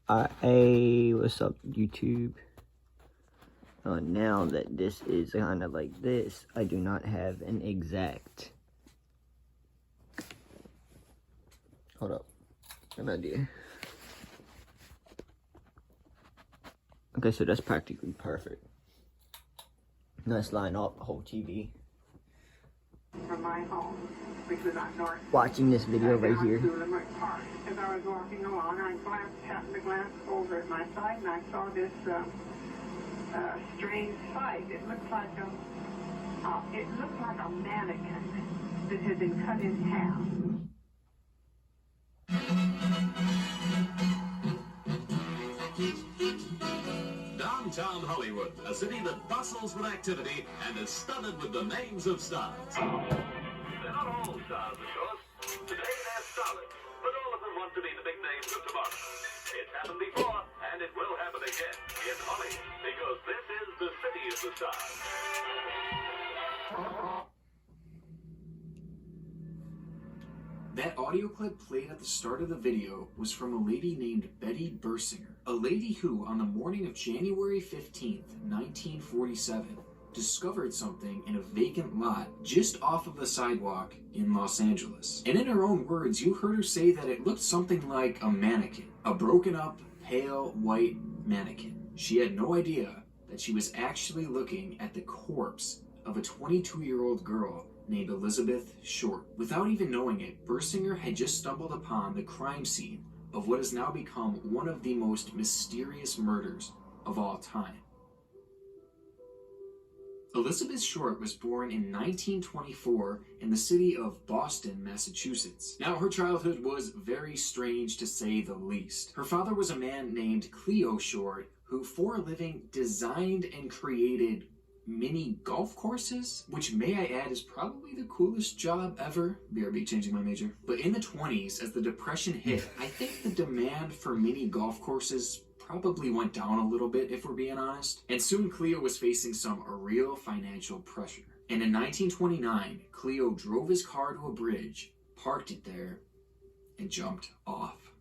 Hey, what's up, YouTube? Now that this is kind of like this, I do not have an exact. Hold up, an idea. Okay, so that's practically perfect. Let's line up the whole TV. From my home, which was on North. Watching this video right here. Park. As I was walking along, I happened to glance over at my side, and I saw this strange sight. It looked like a mannequin that had been cut in half. Downtown Hollywood, a city that bustles with activity and is studded with the names of stars. They're not all stars, of course. Today they're solid, but all of them want to be the big names of tomorrow. It's happened before, and it will happen again in Hollywood, because this is the city of the stars. That audio clip played at the start of the video was from a lady named Betty Bersinger, a lady who, on the morning of January 15th, 1947, discovered something in a vacant lot just off of the sidewalk in Los Angeles. And in her own words, you heard her say that it looked something like a mannequin, a broken up, pale, white mannequin. She had no idea that she was actually looking at the corpse of a 22-year-old girl named Elizabeth Short. Without even knowing it, Bersinger had just stumbled upon the crime scene of what has now become one of the most mysterious murders of all time. Elizabeth Short was born in 1924 in the city of Boston, Massachusetts. Now, her childhood was very strange to say the least. Her father was a man named Cleo Short, who for a living designed and created mini golf courses, which may I add is probably the coolest job ever. BRB changing my major. But in the 20s, as the Depression hit, I think the demand for mini golf courses probably went down a little bit, if we're being honest. And soon Cleo was facing some real financial pressure. And in 1929, Cleo drove his car to a bridge, parked it there, and jumped off.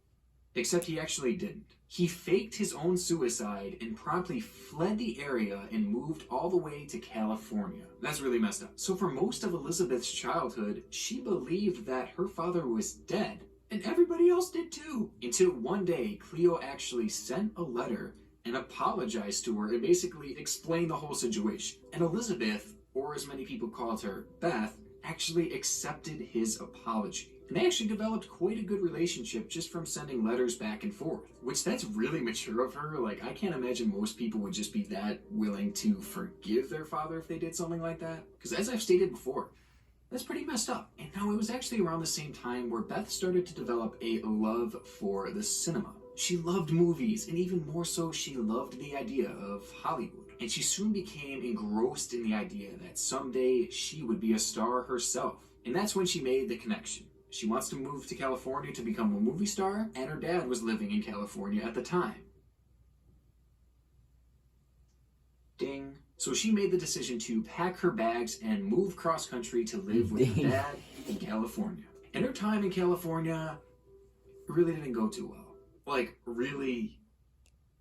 Except he actually didn't. He faked his own suicide and promptly fled the area and moved all the way to California. That's really messed up. So for most of Elizabeth's childhood, she believed that her father was dead. And everybody else did too. Until one day, Cleo actually sent a letter and apologized to her and basically explained the whole situation. And Elizabeth, or as many people called her, Beth, actually accepted his apology. And they actually developed quite a good relationship just from sending letters back and forth, which that's really mature of her. Like, I can't imagine most people would just be that willing to forgive their father if they did something like that. Because as I've stated before, that's pretty messed up. And now it was actually around the same time where Beth started to develop a love for the cinema. She loved movies, and even more so, she loved the idea of Hollywood. And she soon became engrossed in the idea that someday she would be a star herself. And that's when she made the connection. She wants to move to California to become a movie star, and her dad was living in California at the time. Ding. So she made the decision to pack her bags and move cross-country to live with her dad in California. And her time in California really didn't go too well. Like, really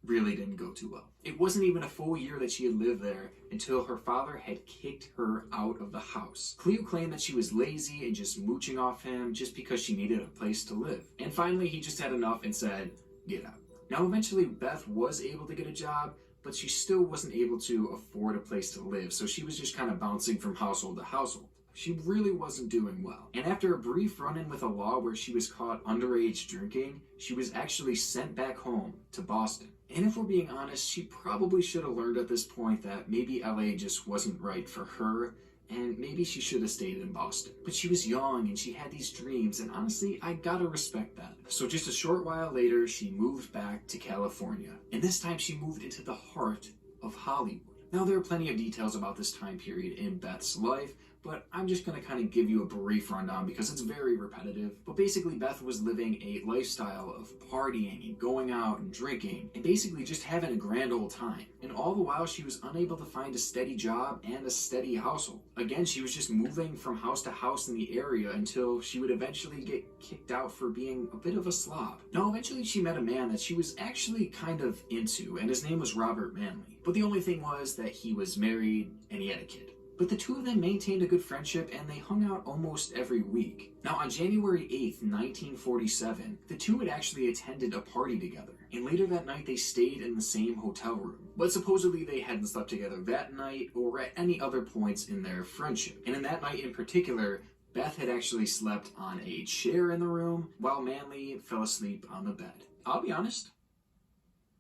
didn't go too well. It wasn't even a full year that she had lived there until her father had kicked her out of the house. Cleo claimed that she was lazy and just mooching off him just because she needed a place to live. And finally, he just had enough and said, get out. Now, eventually, Beth was able to get a job, but she still wasn't able to afford a place to live, so she was just kind of bouncing from household to household. She really wasn't doing well. And after a brief run-in with a law where she was caught underage drinking, she was actually sent back home to Boston. And if we're being honest, she probably should have learned at this point that maybe LA just wasn't right for her, and maybe she should have stayed in Boston. But she was young and she had these dreams, and honestly, I gotta respect that. So just a short while later, she moved back to California. And this time she moved into the heart of Hollywood. Now, there are plenty of details about this time period in Beth's life, but I'm just going to kind of give you a brief rundown because it's very repetitive. But basically, Beth was living a lifestyle of partying and going out and drinking and basically just having a grand old time. And all the while, she was unable to find a steady job and a steady household. Again, she was just moving from house to house in the area until she would eventually get kicked out for being a bit of a slob. Now, eventually she met a man that she was actually kind of into, and his name was Robert Manley. But the only thing was that he was married and he had a kid. But the two of them maintained a good friendship and they hung out almost every week. Now, on January 8th, 1947, the two had actually attended a party together. And later that night, they stayed in the same hotel room. But supposedly they hadn't slept together that night or at any other points in their friendship. And in that night in particular, Beth had actually slept on a chair in the room while Manley fell asleep on the bed. I'll be honest,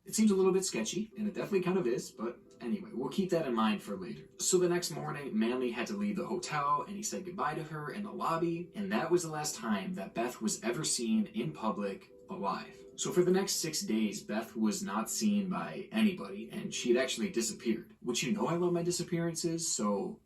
it seems a little bit sketchy, and it definitely kind of is, but anyway, we'll keep that in mind for later. So the next morning, Manley had to leave the hotel, and he said goodbye to her in the lobby, and that was the last time that Beth was ever seen in public alive. So for the next 6 days, Beth was not seen by anybody, and she had actually disappeared. Which, you know, I love my disappearances, so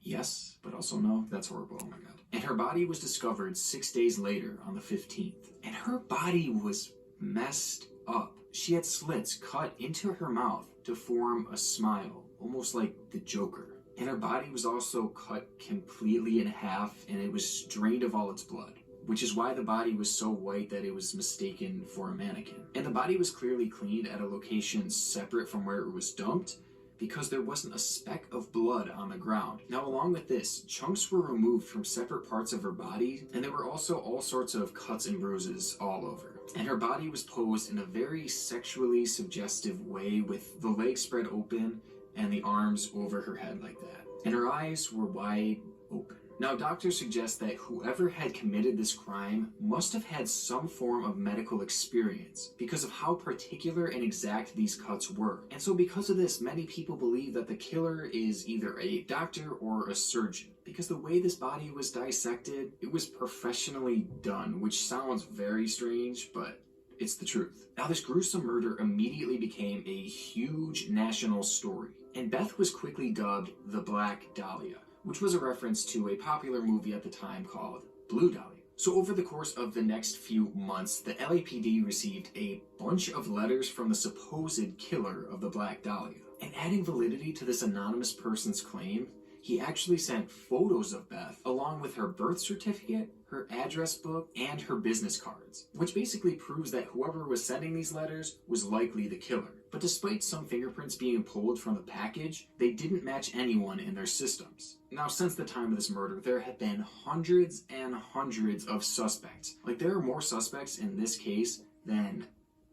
yes, but also no, that's horrible, oh my god. And her body was discovered 6 days later on the 15th, and her body was messed up. She had slits cut into her mouth to form a smile, almost like the Joker. And her body was also cut completely in half, and it was drained of all its blood, which is why the body was so white that it was mistaken for a mannequin. And the body was clearly cleaned at a location separate from where it was dumped, because there wasn't a speck of blood on the ground. Now, along with this, chunks were removed from separate parts of her body, and there were also all sorts of cuts and bruises all over. And her body was posed in a very sexually suggestive way, with the legs spread open and the arms over her head like that. And her eyes were wide open. Now, doctors suggest that whoever had committed this crime must have had some form of medical experience because of how particular and exact these cuts were. And so because of this, many people believe that the killer is either a doctor or a surgeon, because the way this body was dissected, it was professionally done, which sounds very strange, but it's the truth. Now, this gruesome murder immediately became a huge national story, and Beth was quickly dubbed the Black Dahlia, which was a reference to a popular movie at the time called Blue Dahlia. So over the course of the next few months, the LAPD received a bunch of letters from the supposed killer of the Black Dahlia. And adding validity to this anonymous person's claim, he actually sent photos of Beth along with her birth certificate, her address book, and her business cards, which basically proves that whoever was sending these letters was likely the killer. But despite some fingerprints being pulled from the package, they didn't match anyone in their systems. Now, since the time of this murder, there have been hundreds and hundreds of suspects. Like, there are more suspects in this case than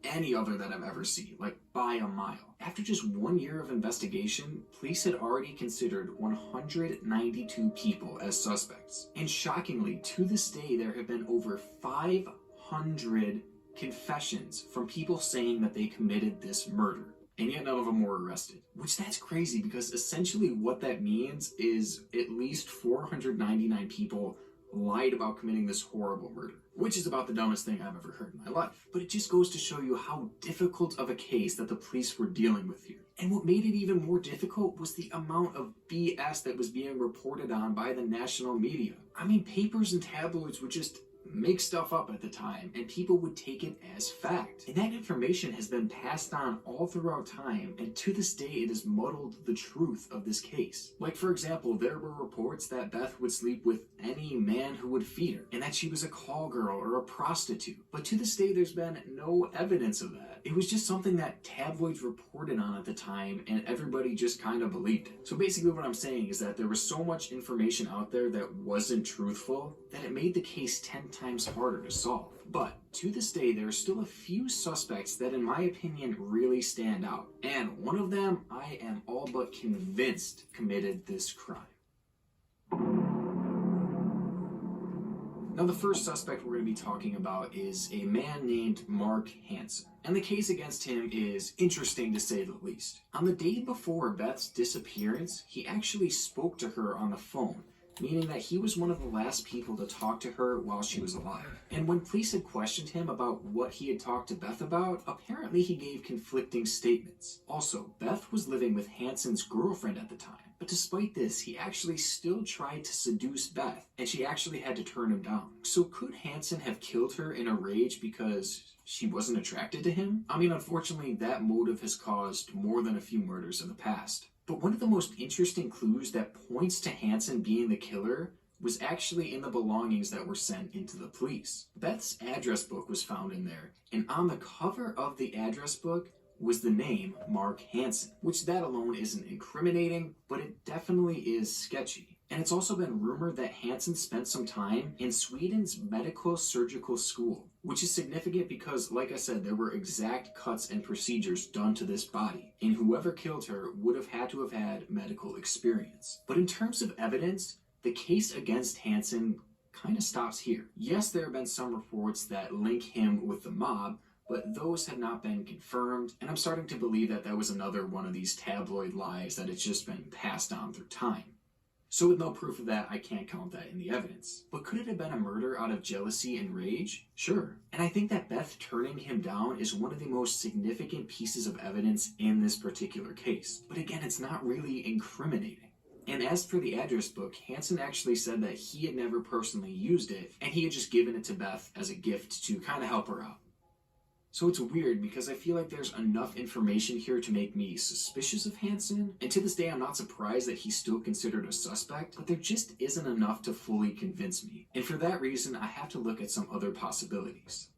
any other that I've ever seen, like by a mile. After just 1 year of investigation, police had already considered 192 people as suspects. And shockingly, to this day, there have been over 500 confessions from people saying that they committed this murder. And yet none of them were arrested. Which, that's crazy, because essentially what that means is at least 499 people lied about committing this horrible murder, which is about the dumbest thing I've ever heard in my life. But it just goes to show you how difficult of a case that the police were dealing with here. And what made it even more difficult was the amount of BS that was being reported on by the national media. I mean, papers and tabloids would just make stuff up at the time, and people would take it as fact. And that information has been passed on all throughout time, and to this day it has muddled the truth of this case. Like, for example, there were reports that Beth would sleep with any man who would feed her, and that she was a call girl or a prostitute. But to this day there's been no evidence of that. It was just something that tabloids reported on at the time, and everybody just kind of believed it. So basically what I'm saying is that there was so much information out there that wasn't truthful that it made the case 10 times harder to solve. But to this day, there are still a few suspects that, in my opinion, really stand out. And one of them, I am all but convinced, committed this crime. Now, the first suspect we're going to be talking about is a man named Mark Hansen. And the case against him is interesting to say the least. On the day before Beth's disappearance, he actually spoke to her on the phone, meaning that he was one of the last people to talk to her while she was alive. And when police had questioned him about what he had talked to Beth about, apparently he gave conflicting statements. Also, Beth was living with Hansen's girlfriend at the time, But despite this, he actually still tried to seduce Beth, and she actually had to turn him down. So could Hansen have killed her in a rage because she wasn't attracted to him? I mean, unfortunately, that motive has caused more than a few murders in the past. But one of the most interesting clues that points to Hansen being the killer was actually in the belongings that were sent into the police. Beth's address book was found in there, and on the cover of the address book was the name Mark Hansen, which that alone isn't incriminating, but it definitely is sketchy. And it's also been rumored that Hansen spent some time in Sweden's medical surgical school, which is significant because, like I said, there were exact cuts and procedures done to this body, and whoever killed her would have had to have had medical experience. But in terms of evidence, the case against Hansen kind of stops here. Yes, there have been some reports that link him with the mob, but those have not been confirmed, and I'm starting to believe that that was another one of these tabloid lies that it's just been passed on through time. So with no proof of that, I can't count that in the evidence. But could it have been a murder out of jealousy and rage? Sure. And I think that Beth turning him down is one of the most significant pieces of evidence in this particular case. But again, it's not really incriminating. And as for the address book, Hansen actually said that he had never personally used it, and he had just given it to Beth as a gift to kind of help her out. So it's weird because I feel like there's enough information here to make me suspicious of Hansen, and to this day I'm not surprised that he's still considered a suspect, but there just isn't enough to fully convince me. And for that reason, I have to look at some other possibilities.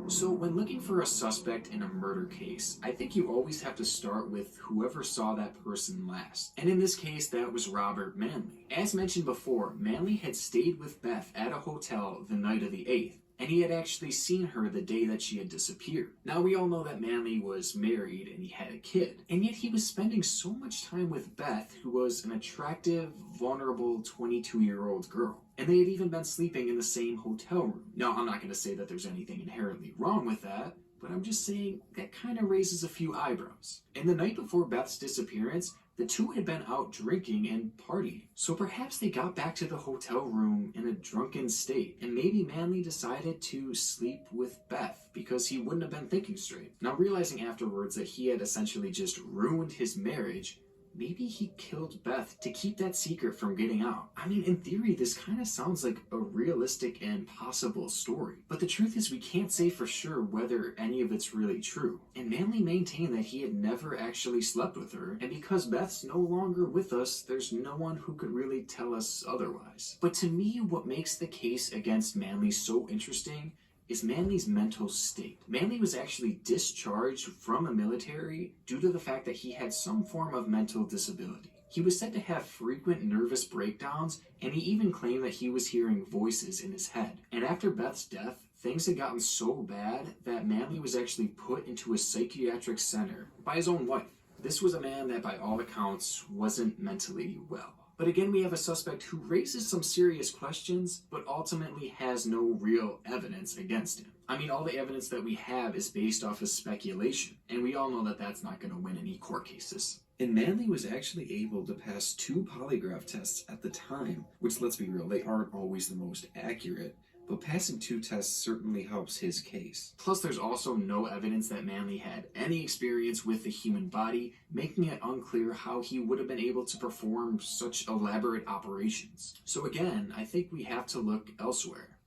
So when looking for a suspect in a murder case, I think you always have to start with whoever saw that person last. And in this case, that was Robert Manley. As mentioned before, Manley had stayed with Beth at a hotel the night of the 8th, and he had actually seen her the day that she had disappeared. Now, we all know that Manley was married and he had a kid, and yet he was spending so much time with Beth, who was an attractive, vulnerable 22-year-old girl. And they had even been sleeping in the same hotel room. Now, I'm not going to say that there's anything inherently wrong with that, but I'm just saying that kind of raises a few eyebrows. And the night before Beth's disappearance, the two had been out drinking and partying. So perhaps they got back to the hotel room in a drunken state, and maybe Manley decided to sleep with Beth because he wouldn't have been thinking straight. Now, realizing afterwards that he had essentially just ruined his marriage, maybe he killed Beth to keep that secret from getting out. I mean, in theory, this kind of sounds like a realistic and possible story. But the truth is, we can't say for sure whether any of it's really true. And Manley maintained that he had never actually slept with her, and because Beth's no longer with us, there's no one who could really tell us otherwise. But to me, what makes the case against Manley so interesting is Manley's mental state. Manley was actually discharged from the military due to the fact that he had some form of mental disability. He was said to have frequent nervous breakdowns, and he even claimed that he was hearing voices in his head. And after Beth's death, things had gotten so bad that Manley was actually put into a psychiatric center by his own wife. This was a man that by all accounts wasn't mentally well. But again, we have a suspect who raises some serious questions, but ultimately has no real evidence against him. I mean, all the evidence that we have is based off of speculation, and we all know that that's not going to win any court cases. And Manley was actually able to pass 2 polygraph tests at the time, which, let's be real, they aren't always the most accurate, but passing 2 tests certainly helps his case. Plus, there's also no evidence that Manley had any experience with the human body, making it unclear how he would have been able to perform such elaborate operations. So again, I think we have to look elsewhere.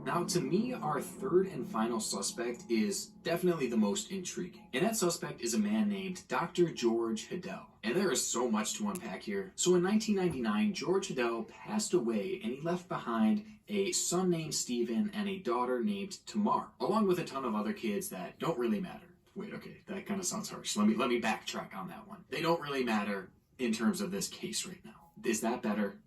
Now, to me, our third and final suspect is definitely the most intriguing. And that suspect is a man named Dr. George Hiddell. And there is so much to unpack here. So in 1999, George Hiddell passed away, and he left behind a son named Stephen and a daughter named Tamar, along with a ton of other kids that don't really matter. Wait, okay, that kind of sounds harsh. Let me backtrack on that one. They don't really matter in terms of this case right now. Is that better?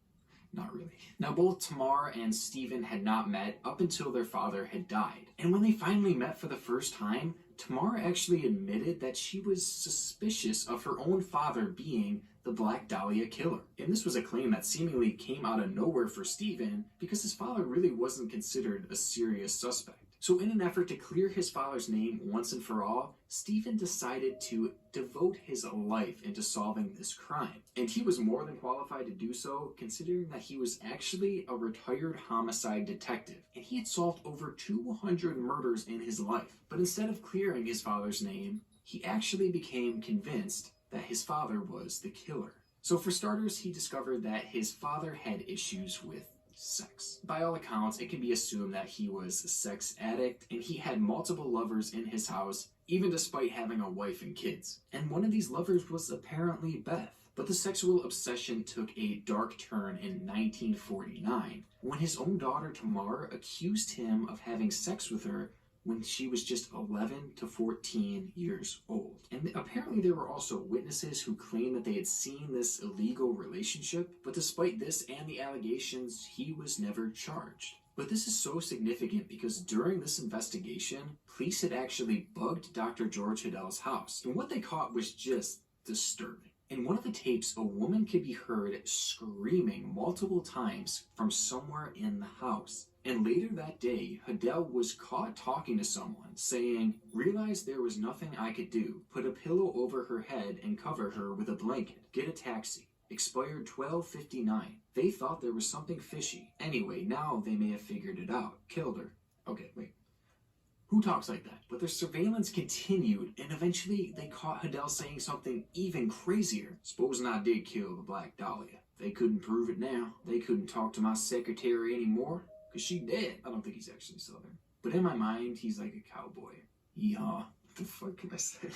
Not really. Now, both Tamar and Stephen had not met up until their father had died. And when they finally met for the first time, Tamar actually admitted that she was suspicious of her own father being the Black Dahlia killer. And this was a claim that seemingly came out of nowhere for Stephen because his father really wasn't considered a serious suspect. So in an effort to clear his father's name once and for all, Stephen decided to devote his life into solving this crime. And he was more than qualified to do so, considering that he was actually a retired homicide detective, and he had solved over 200 murders in his life. But instead of clearing his father's name, he actually became convinced that his father was the killer. So for starters, he discovered that his father had issues with sex. By all accounts, it can be assumed that he was a sex addict, and he had multiple lovers in his house, even despite having a wife and kids. And one of these lovers was apparently Beth. But the sexual obsession took a dark turn in 1949, when his own daughter Tamar accused him of having sex with her when she was just 11 to 14 years old. And apparently there were also witnesses who claimed that they had seen this illegal relationship, but despite this and the allegations, he was never charged. But this is so significant because during this investigation, police had actually bugged Dr. George Hadel's house, and what they caught was just disturbing. In one of the tapes, a woman could be heard screaming multiple times from somewhere in the house. And later that day, Hadel was caught talking to someone, saying, "Realized there was nothing I could do. Put a pillow over her head and cover her with a blanket. Get a taxi. Expired 12/59. They thought there was something fishy. Anyway, now they may have figured it out. Killed her." Okay, wait. Who talks like that? But their surveillance continued, and eventually they caught Hadel saying something even crazier. "Supposing I did kill the Black Dahlia. They couldn't prove it now. They couldn't talk to my secretary anymore, because she dead." I don't think he's actually Southern. But in my mind, he's like a cowboy. Yeehaw. What the fuck can I say?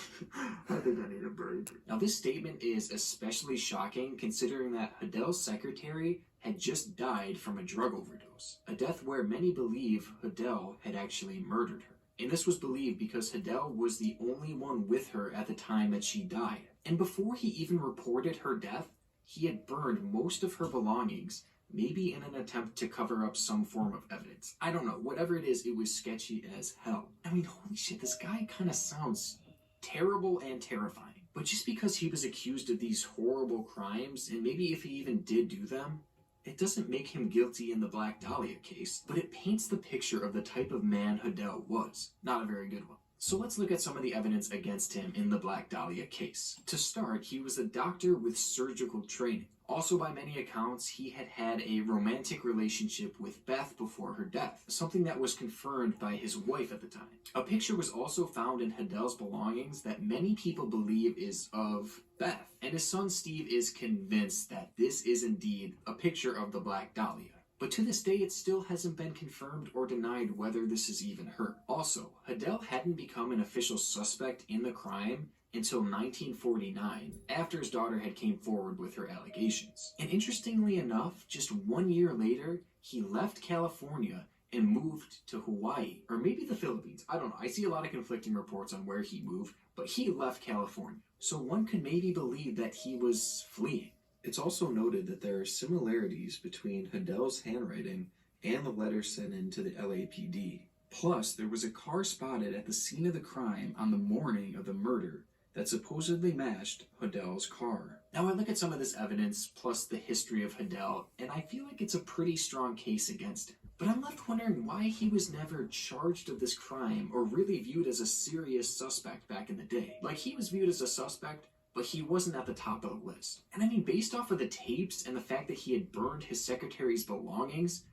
I think I need a break. Now this statement is especially shocking considering that Hadel's secretary had just died from a drug overdose. A death where many believe Hadel had actually murdered her. And this was believed because Hadel was the only one with her at the time that she died. And before he even reported her death, he had burned most of her belongings, maybe in an attempt to cover up some form of evidence. I don't know. Whatever it is, it was sketchy as hell. I mean, holy shit, this guy kind of sounds terrible and terrifying. But just because he was accused of these horrible crimes, and maybe if he even did do them, it doesn't make him guilty in the Black Dahlia case, but it paints the picture of the type of man Hadel was. Not a very good one. So let's look at some of the evidence against him in the Black Dahlia case. To start, he was a doctor with surgical training. Also, by many accounts, he had had a romantic relationship with Beth before her death, something that was confirmed by his wife at the time. A picture was also found in Hadel's belongings that many people believe is of Beth, and his son Steve is convinced that this is indeed a picture of the Black Dahlia. But to this day, it still hasn't been confirmed or denied whether this is even her. Also, Hadel hadn't become an official suspect in the crime until 1949, after his daughter had came forward with her allegations. And interestingly enough, just 1 year later, he left California and moved to Hawaii, or maybe the Philippines. I don't know. I see a lot of conflicting reports on where he moved, but he left California. So one could maybe believe that he was fleeing. It's also noted that there are similarities between Hadel's handwriting and the letter sent in to the LAPD. Plus, there was a car spotted at the scene of the crime on the morning of the murder that supposedly matched Hadel's car. Now I look at some of this evidence, plus the history of Hadel, and I feel like it's a pretty strong case against him. But I'm left wondering why he was never charged of this crime or really viewed as a serious suspect back in the day. Like, he was viewed as a suspect, but he wasn't at the top of the list. And I mean, based off of the tapes and the fact that he had burned his secretary's belongings,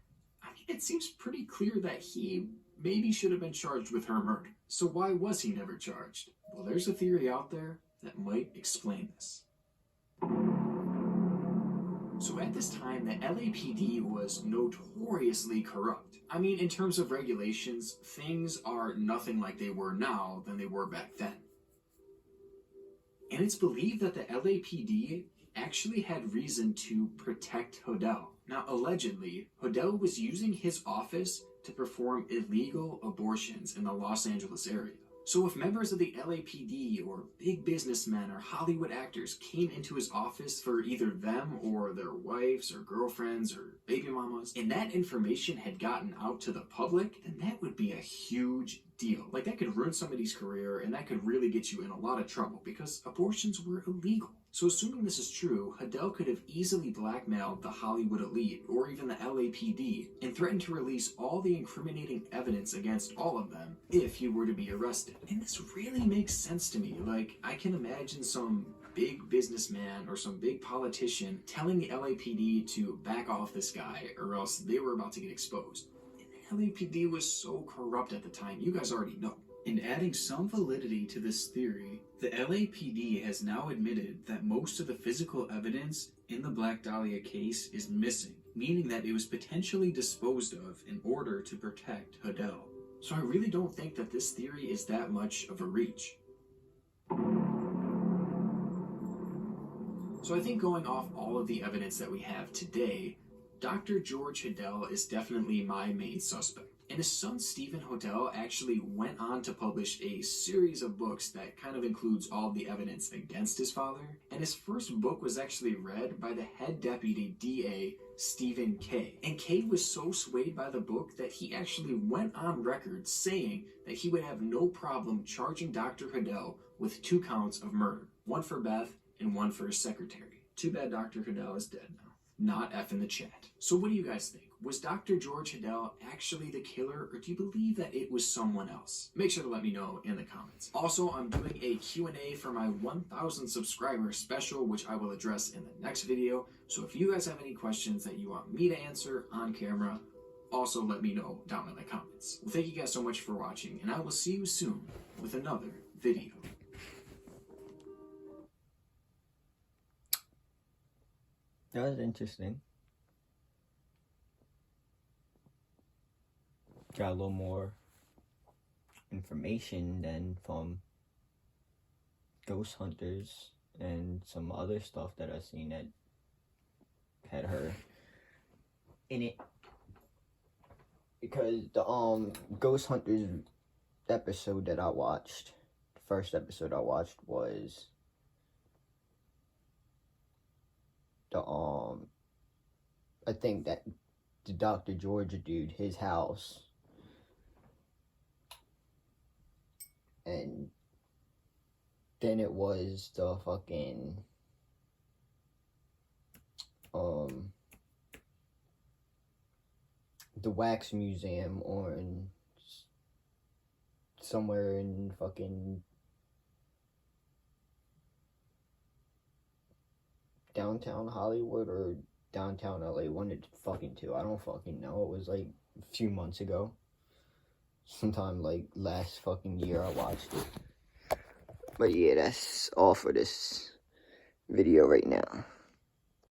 I mean, it seems pretty clear that he maybe should have been charged with her murder. So why was he never charged? Well, there's a theory out there that might explain this. So at this time, the LAPD was notoriously corrupt. I mean, in terms of regulations, things are nothing like they were now than they were back then. And it's believed that the LAPD actually had reason to protect Hadel. Now, allegedly, Hadel was using his office to perform illegal abortions in the Los Angeles area. So if members of the LAPD or big businessmen or Hollywood actors came into his office for either them or their wives or girlfriends or baby mamas, and that information had gotten out to the public, then that would be a huge deal. Like, that could ruin somebody's career, and that could really get you in a lot of trouble because abortions were illegal. So assuming this is true, Hidell could have easily blackmailed the Hollywood elite or even the LAPD and threatened to release all the incriminating evidence against all of them if he were to be arrested. And this really makes sense to me. Like, I can imagine some big businessman or some big politician telling the LAPD to back off this guy or else they were about to get exposed. And the LAPD was so corrupt at the time, you guys already know. And adding some validity to this theory, the LAPD has now admitted that most of the physical evidence in the Black Dahlia case is missing, meaning that it was potentially disposed of in order to protect Hidell. So I really don't think that this theory is that much of a reach. So I think going off all of the evidence that we have today, Dr. George Hidell is definitely my main suspect. And his son Stephen Hidell actually went on to publish a series of books that kind of includes all the evidence against his father. And his first book was actually read by the head deputy DA, Stephen Kay. And Kay was so swayed by the book that he actually went on record saying that he would have no problem charging Dr. Hidell with 2 counts of murder. One for Beth and one for his secretary. Too bad Dr. Hidell is dead now. Not F in the chat. So what do you guys think? Was Dr. George Hidell actually the killer, or do you believe that it was someone else? Make sure to let me know in the comments. Also, I'm doing a Q&A for my 1,000 subscriber special, which I will address in the next video. So if you guys have any questions that you want me to answer on camera, also let me know down in the comments. Well, thank you guys so much for watching, and I will see you soon with another video. That was interesting. Got a little more information than from ghost hunters and some other stuff that I've seen that had her in it. Because the ghost hunters episode that I watched, the first episode I watched was the I think that the Dr. George dude, his house, and then it was the fucking the wax museum on somewhere in fucking downtown Hollywood or downtown LA, one of the fucking two. I don't fucking know. It was like a few months ago. Sometime like last fucking year I watched it. But yeah, that's all for this video right now.